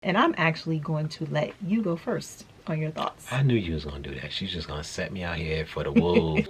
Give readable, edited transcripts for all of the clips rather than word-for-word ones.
And I'm actually going to let you go first on your thoughts. I knew you was gonna do that. She's just gonna set me out here for the wolves.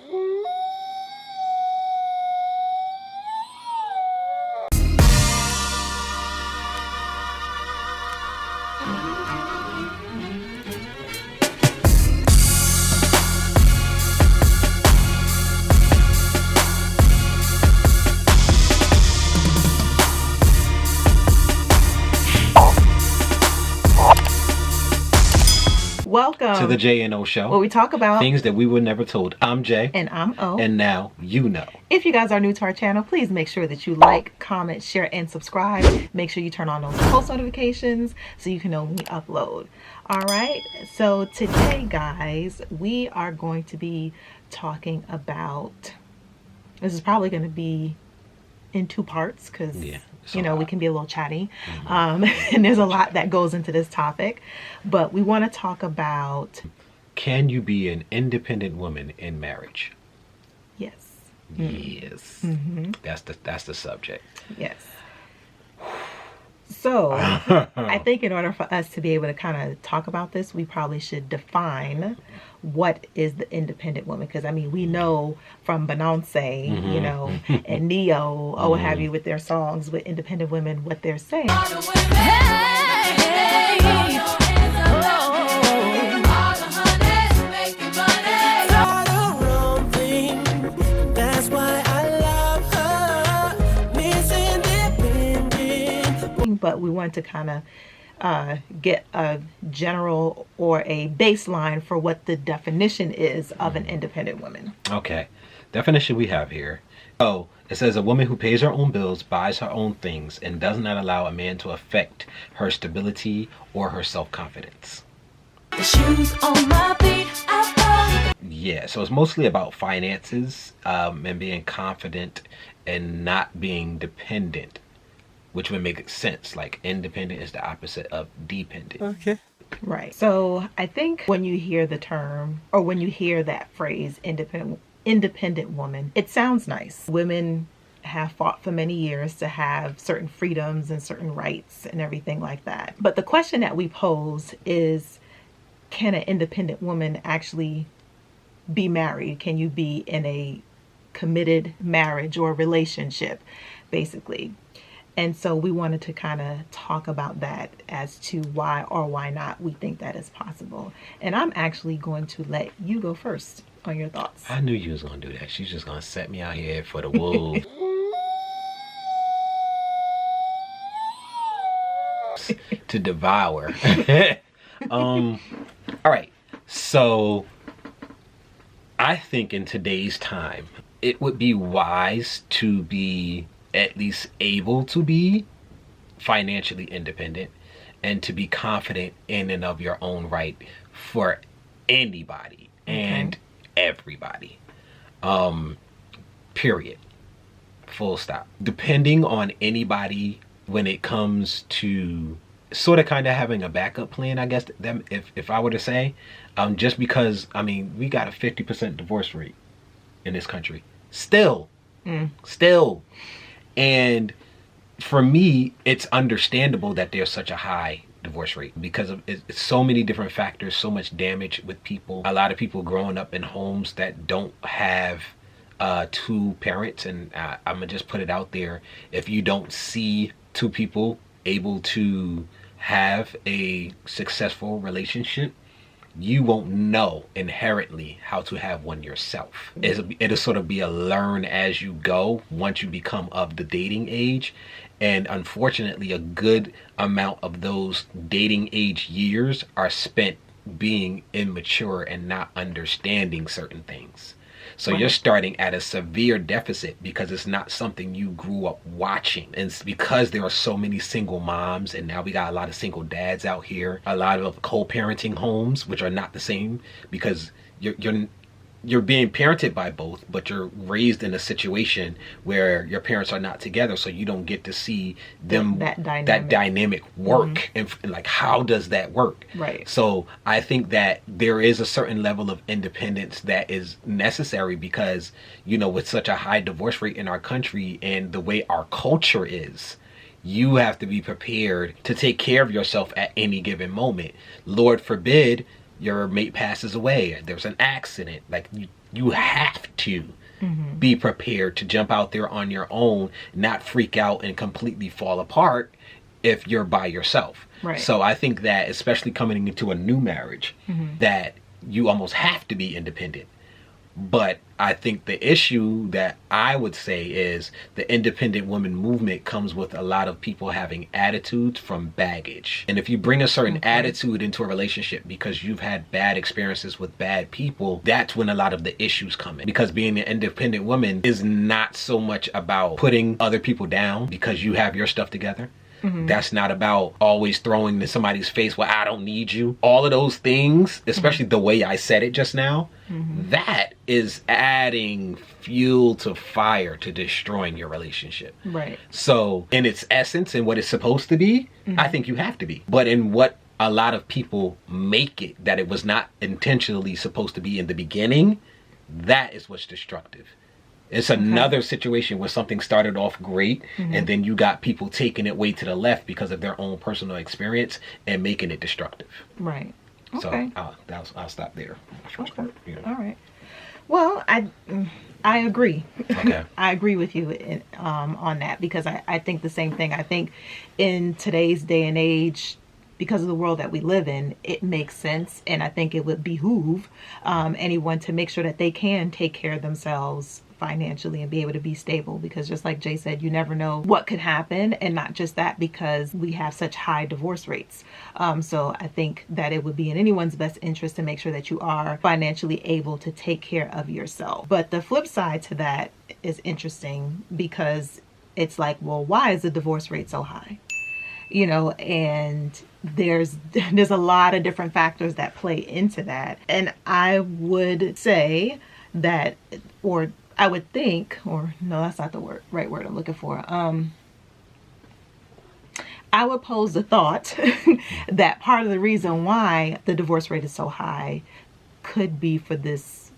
Welcome to the J and O show, where we talk about things that we were never told. I'm Jay. And I'm O. And now you know. If you guys are new to our channel, please make sure that you like, comment, share, and subscribe. Make sure you turn on those post notifications so you can know when we upload. All right. So today, guys, we are going to be talking about, this is probably going to be in two parts because you know we can be a little chatty, and there's a lot that goes into this topic, but we want to talk about, can you be an independent woman in marriage? Yes. Yes. That's the subject. Yes. So I think in order for us to be able to kind of talk about this, we probably should define what is the independent woman, because I mean we know from Beyonce, you know, and Neo or what have you with their songs with independent women, what they're saying. But we want to kind of get a general or a baseline for what the definition is of an independent woman. Okay. Definition we have here. Oh, it says a woman who pays her own bills, buys her own things, and does not allow a man to affect her stability or her self-confidence. The shoes on my feet, yeah, so it's mostly about finances and being confident and not being dependent, which would make sense. Like independent is the opposite of dependent. Okay. Right. So I think when you hear the term, or when you hear that phrase, independent woman, it sounds nice. Women have fought for many years to have certain freedoms and certain rights and everything like that. But the question that we pose is, can an independent woman actually be married? Can you be in a committed marriage or relationship, basically? And so we wanted to kind of talk about that as to why or why not we think that is possible. And I'm actually going to let you go first on your thoughts. I knew you was going to do that. She's just going to set me out here for the wolves. To devour. All right. So I think in today's time, it would be wise to be at least able to be financially independent and to be confident in and of your own right for anybody and everybody. Period. Full stop. Depending on anybody when it comes to sort of kind of having a backup plan, I guess, if I were to say, just because, I mean, we got a 50% divorce rate in this country. Still. And for me, it's understandable that there's such a high divorce rate because of it's so many different factors, so much damage with people. A lot of people growing up in homes that don't have two parents. And I'm going to just put it out there. If you don't see two people able to have a successful relationship, you won't know inherently how to have one yourself. It'll sort of be a learn as you go once you become of the dating age. And unfortunately, a good amount of those dating age years are spent being immature and not understanding certain things. So you're starting at a severe deficit because it's not something you grew up watching. And it's because there are so many single moms, and now we got a lot of single dads out here, a lot of co-parenting homes, which are not the same because you're being parented by both, but you're raised in a situation where your parents are not together, so you don't get to see them that dynamic work. And like, how does that work? Right. So I think that there is a certain level of independence that is necessary because, you know, with such a high divorce rate in our country and the way our culture is, You have to be prepared to take care of yourself at any given moment. Lord forbid your mate passes away. There's an accident. Like you have to be prepared to jump out there on your own, not freak out and completely fall apart if you're by yourself. Right. So I think that, especially coming into a new marriage, that you almost have to be independent. But I think the issue that I would say is the independent woman movement comes with a lot of people having attitudes from baggage. And if you bring a certain attitude into a relationship because you've had bad experiences with bad people, that's when a lot of the issues come in. Because being an independent woman is not so much about putting other people down because you have your stuff together. That's not about always throwing in somebody's face, well, I don't need you. All of those things, especially the way I said it just now, that is adding fuel to fire to destroying your relationship. Right. So in its essence and what it's supposed to be, I think you have to be. But in what a lot of people make it, that it was not intentionally supposed to be in the beginning, that is what's destructive. It's another situation where something started off great and then you got people taking it way to the left because of their own personal experience and making it destructive. Right. Okay. So I'll stop there. Okay. All right. Well, I agree. Okay. I agree with you on that, because I think the same thing. I think in today's day and age, because of the world that we live in, it makes sense. And I think it would behoove anyone to make sure that they can take care of themselves financially and be able to be stable, because just like Jay said, you never know what could happen. And not just that, because we have such high divorce rates. So I think that it would be in anyone's best interest to make sure that you are financially able to take care of yourself. But the flip side to that is interesting, because it's like, well, why is the divorce rate so high? You know, and there's a lot of different factors that play into that. And I would say that, or I would think, or no, that's not the right word I'm looking for. I would pose the thought that part of the reason why the divorce rate is so high could be for this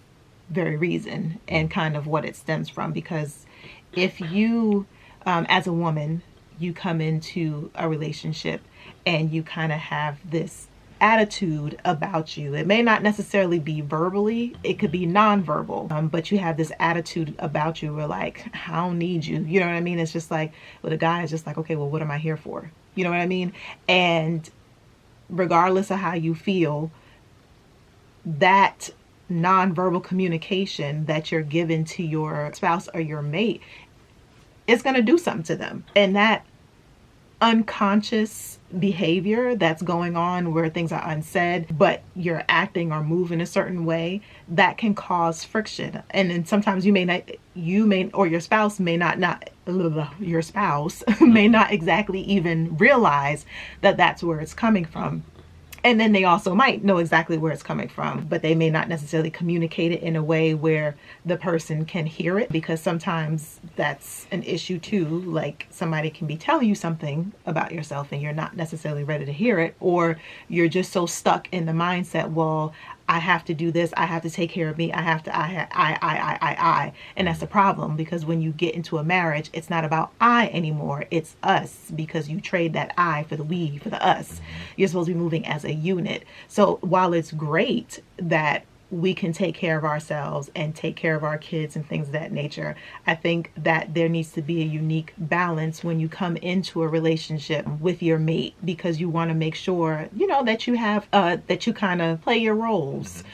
very reason, and kind of what it stems from. Because if you, as a woman, you come into a relationship and you kind of have this attitude about you. It may not necessarily be verbally, it could be nonverbal, but you have this attitude about you where, like, I don't need you. You know what I mean? It's just like, well, the guy is just like, okay, well, what am I here for? You know what I mean? And regardless of how you feel, that nonverbal communication that you're giving to your spouse or your mate is going to do something to them. And that unconscious behavior that's going on where things are unsaid, but you're acting or moving a certain way, that can cause friction. And then sometimes your spouse may not exactly even realize that that's where it's coming from. And then they also might know exactly where it's coming from, but they may not necessarily communicate it in a way where the person can hear it, because sometimes that's an issue too. Like, somebody can be telling you something about yourself and you're not necessarily ready to hear it, or you're just so stuck in the mindset, well, I have to do this, I have to take care of me, I have to, I. And that's the problem, because when you get into a marriage, it's not about I anymore, it's us, because you trade that I for the we, for the us. You're supposed to be moving as a unit. So while it's great that we can take care of ourselves and take care of our kids and things of that nature, I think that there needs to be a unique balance when you come into a relationship with your mate, because you want to make sure, you know, that you have, that you kind of play your roles.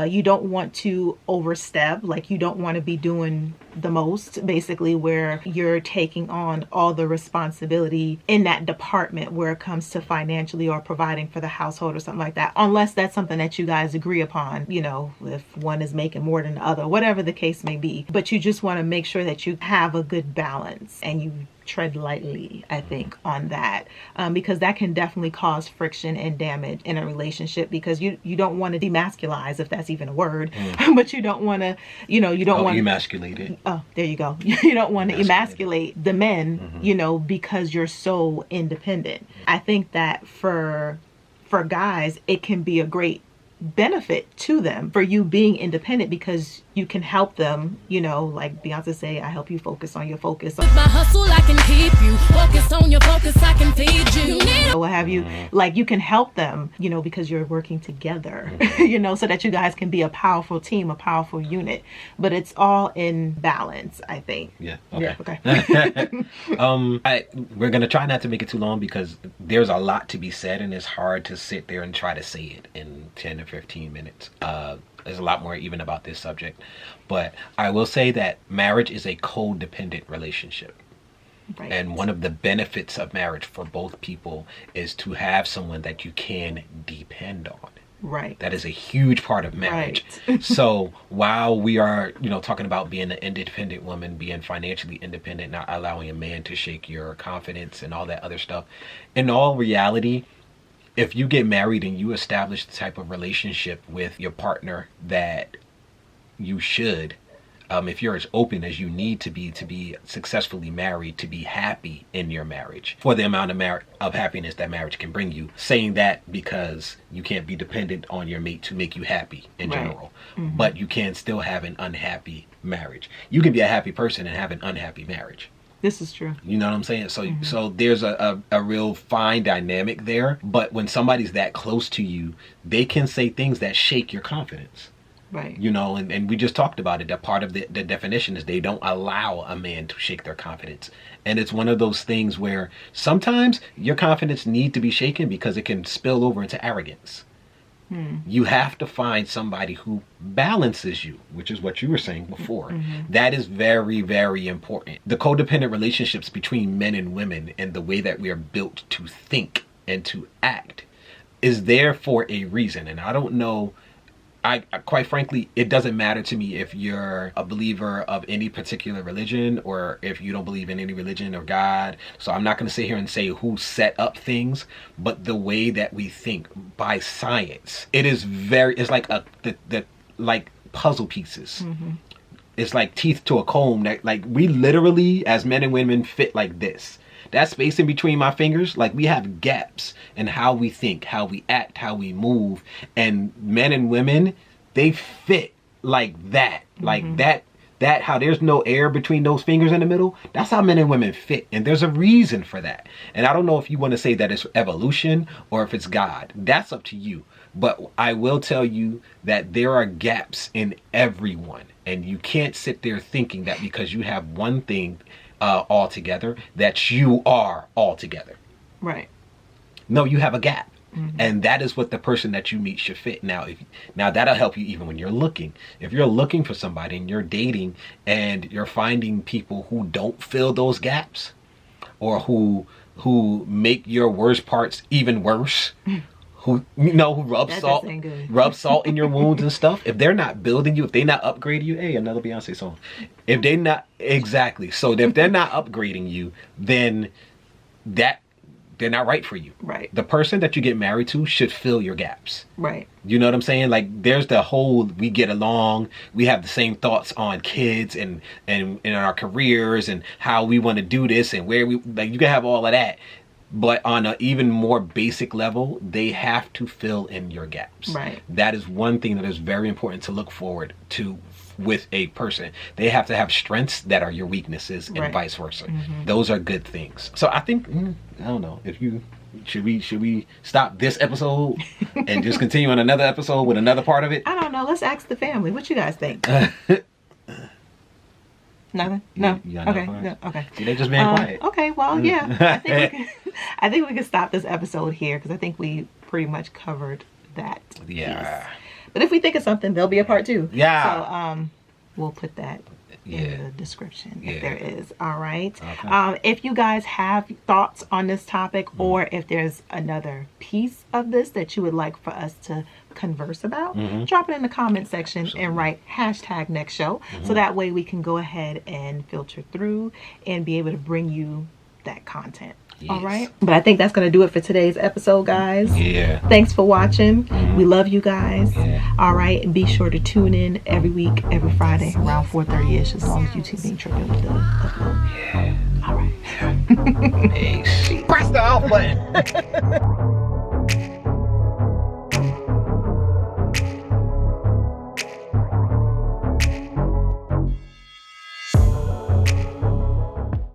You don't want to overstep, like you don't want to be doing the most, basically, where you're taking on all the responsibility in that department where it comes to financially or providing for the household or something like that, unless that's something that you guys agree upon, you know, if one is making more than the other, whatever the case may be. But you just want to make sure that you have a good balance and you tread lightly, I think, on that, because that can definitely cause friction and damage in a relationship, because you don't want to demasculize, if that's even a word, but you don't want to, you know, you don't want to emasculate it. Oh, there you go. You don't want to emasculate the men, you know, because you're so independent. I think that for guys, it can be a great benefit to them for you being independent, because you can help them, you know, like Beyonce say, I help you focus on your focus. With my hustle, I can keep you. Focus on your focus, I can feed you. What have you, like you can help them, you know, because you're working together, you know, so that you guys can be a powerful team, a powerful unit. But it's all in balance, I think. Yeah. Okay. Yeah, okay. We're gonna try not to make it too long because there's a lot to be said, and it's hard to sit there and try to say it in 10 to 15 minutes. There's a lot more even about this subject, but I will say that marriage is a codependent relationship. Right. And one of the benefits of marriage for both people is to have someone that you can depend on. Right. That is a huge part of marriage. Right. So while we are, you know, talking about being an independent woman, being financially independent, not allowing a man to shake your confidence and all that other stuff, in all reality, if you get married and you establish the type of relationship with your partner that you should, if you're as open as you need to be successfully married, to be happy in your marriage, for the amount of happiness that marriage can bring you, saying that because you can't be dependent on your mate to make you happy in general, but you can still have an unhappy marriage. You can be a happy person and have an unhappy marriage. This is true. You know what I'm saying? So so there's a real fine dynamic there. But when somebody's that close to you, they can say things that shake your confidence. Right. You know, and we just talked about it. That part of the definition is they don't allow a man to shake their confidence. And it's one of those things where sometimes your confidence need to be shaken because it can spill over into arrogance. You have to find somebody who balances you, which is what you were saying before. That is very, very important. The codependent relationships between men and women and the way that we are built to think and to act is there for a reason. And I don't know, I quite frankly, it doesn't matter to me if you're a believer of any particular religion or if you don't believe in any religion or God. So I'm not going to sit here and say who set up things, but the way that we think by science, it is it's like like puzzle pieces. It's like teeth to a comb that, like, we literally as men and women fit like this. That space in between my fingers, like, we have gaps in how we think, how we act, how we move. And men and women, they fit like that. Like that, how there's no air between those fingers in the middle. That's how men and women fit. And there's a reason for that. And I don't know if you want to say that it's evolution or if it's God. That's up to you. But I will tell you that there are gaps in everyone. And you can't sit there thinking that because you have one thing all together that you are all together. Right. No, you have a gap. And that is what the person that you meet should fit. Now that'll help you even when you're looking. If you're looking for somebody and you're dating and you're finding people who don't fill those gaps or who make your worst parts even worse, who rub salt in your wounds and stuff. If they're not building you, if they're not upgrading you, hey, another Beyonce song. If they're not, exactly. So if they're not upgrading you, then they're not right for you. Right. The person that you get married to should fill your gaps. Right. You know what I'm saying? Like, there's the whole, we get along, we have the same thoughts on kids and in our careers and how we want to do this and where we, like, you can have all of that. But on an even more basic level, they have to fill in your gaps. Right. That is one thing that is very important to look forward to with a person. They have to have strengths that are your weaknesses and vice versa. Those are good things. So I think, I don't know, should we stop this episode and just continue on another episode with another part of it? I don't know. Let's ask the family. What you guys think? Nothing? No? Okay. No. Okay. See, they just being quiet. Okay. Well, yeah. I think we can stop this episode here because I think we pretty much covered that piece. But if we think of something, there'll be a part 2. Yeah. So we'll put that in the description if there is. All right. Okay. If you guys have thoughts on this topic or if there's another piece of this that you would like for us to converse about, drop it in the comment section and write #next show. So that way we can go ahead and filter through and be able to bring you that content. Yes. All right. But I think that's going to do it for today's episode, guys. Yeah. Thanks for watching. We love you guys. Yeah. All right. And be sure to tune in every week, every Friday around 4:30ish, as long as YouTube ain't tripping with the upload. Yeah. All right. Peace. Press the off button.